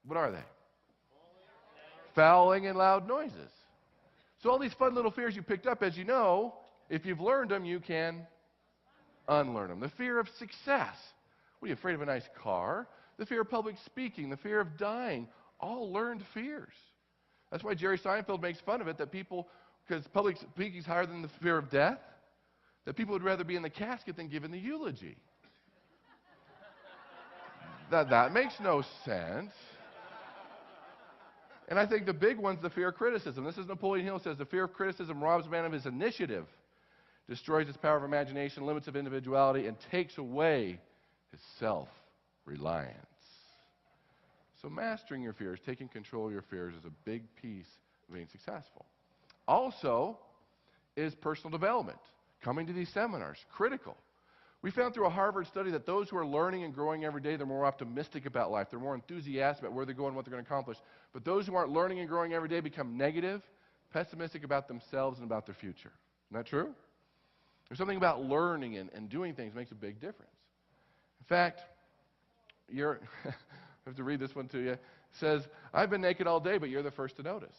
What are they? Fouling and loud noises. So all these fun little fears you picked up, as you know, if you've learned them, you can unlearn them. The fear of success. What are you afraid of, a nice car? The fear of public speaking, the fear of dying, all learned fears. That's why Jerry Seinfeld makes fun of it, that people, because public speaking is higher than the fear of death, that people would rather be in the casket than giving the eulogy. That makes no sense. And I think the big one's the fear of criticism. This is Napoleon Hill says, the fear of criticism robs man of his initiative, destroys his power of imagination, limits of individuality, and takes away his self-reliance. So mastering your fears, taking control of your fears is a big piece of being successful. Also is personal development. Coming to these seminars, critical. We found through a Harvard study that those who are learning and growing every day, they're more optimistic about life. They're more enthusiastic about where they're going, what they're going to accomplish. But those who aren't learning and growing every day become negative, pessimistic about themselves and about their future. Isn't that true? There's something about learning and doing things makes a big difference. In fact, I have to read this one to you. It says, I've been naked all day, but you're the first to notice.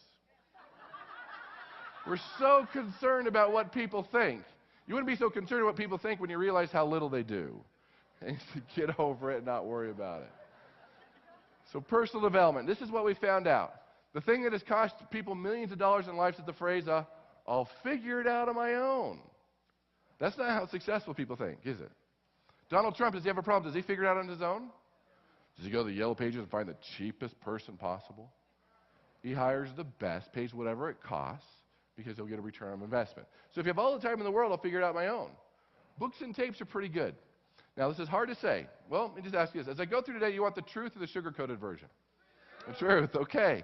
We're so concerned about what people think. You wouldn't be so concerned what people think when you realize how little they do. And to get over it and not worry about it. So personal development. This is what we found out. The thing that has cost people millions of dollars in life is the phrase, I'll figure it out on my own. That's not how successful people think, is it? Donald Trump, does he have a problem? Does he figure it out on his own? Does he go to the Yellow Pages and find the cheapest person possible? He hires the best, pays whatever it costs, because he'll get a return on investment. So if you have all the time in the world, I'll figure it out on my own. Books and tapes are pretty good. Now, this is hard to say. Well, let me just ask you this. As I go through today, you want the truth or the sugar-coated version? The truth, okay.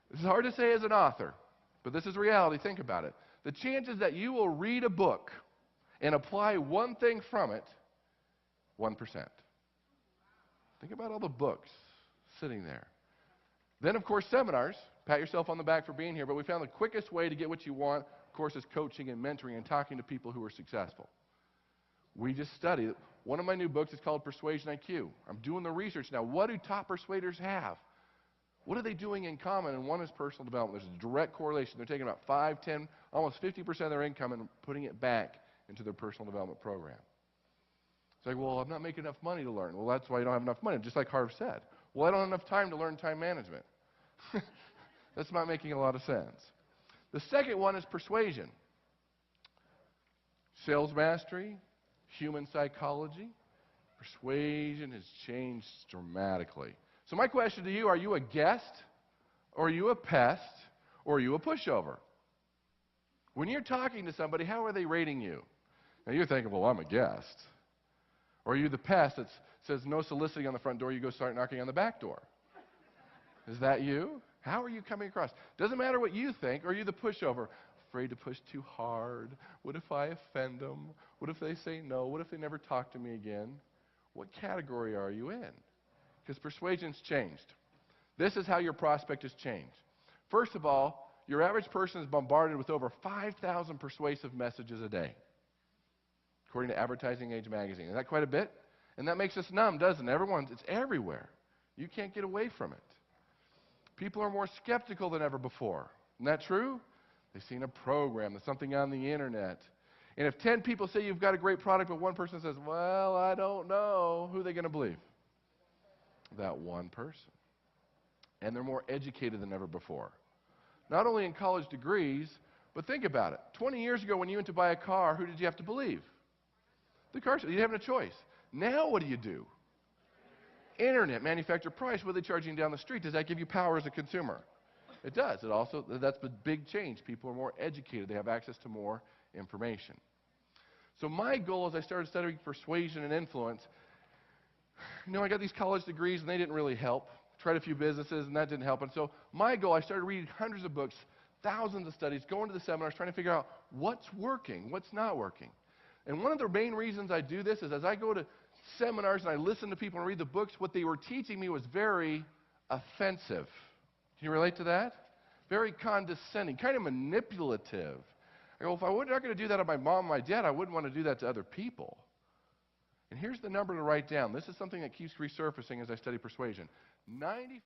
This is hard to say as an author, but this is reality. Think about it. The chances that you will read a book and apply one thing from it, 1%. Think about all the books sitting there. Then, of course, seminars. Pat yourself on the back for being here, but we found the quickest way to get what you want, of course, is coaching and mentoring and talking to people who are successful. We just studied. One of my new books is called Persuasion IQ. I'm doing the research now. What do top persuaders have? What are they doing in common? And one is personal development. There's a direct correlation. They're taking about 5, 10, almost 50% of their income and putting it back into their personal development program. It's like, well, I'm not making enough money to learn. Well, that's why you don't have enough money, just like Harv said. Well, I don't have enough time to learn time management. That's not making a lot of sense. The second one is persuasion. Sales mastery, human psychology. Persuasion has changed dramatically. So my question to you, are you a guest, or are you a pest, or are you a pushover? When you're talking to somebody, how are they rating you? Now you're thinking, well, I'm a guest. Or are you the pest that says no soliciting on the front door, you go start knocking on the back door? Is that you? How are you coming across? Doesn't matter what you think. Or are you the pushover? Afraid to push too hard. What if I offend them? What if they say no? What if they never talk to me again? What category are you in? Because persuasion's changed. This is how your prospect has changed. First of all, your average person is bombarded with over 5,000 persuasive messages a day, according to Advertising Age magazine. Isn't that quite a bit? And that makes us numb, doesn't it? It's everywhere. You can't get away from it. People are more skeptical than ever before. Isn't that true? They've seen a program, there's something on the internet. And if 10 people say you've got a great product, but one person says, well, I don't know, who are they going to believe? That one person. And they're more educated than ever before. Not only in college degrees, but think about it. 20 years ago when you went to buy a car, who did you have to believe? The car show. You didn't have a choice. Now what do? Internet, manufacturer price, what are they charging down the street? Does that give you power as a consumer? It does. It also, that's the big change. People are more educated. They have access to more information. So my goal as I started studying persuasion and influence, I got these college degrees and they didn't really help. Tried a few businesses and that didn't help. And so my goal, I started reading hundreds of books, thousands of studies, going to the seminars, trying to figure out what's working, what's not working. And one of the main reasons I do this is as I go to seminars and I listen to people and read the books, what they were teaching me was very offensive. Can you relate to that? Very condescending, kind of manipulative. I go, if I were not going to do that to my mom and my dad, I wouldn't want to do that to other people. And here's the number to write down. This is something that keeps resurfacing as I study persuasion. 95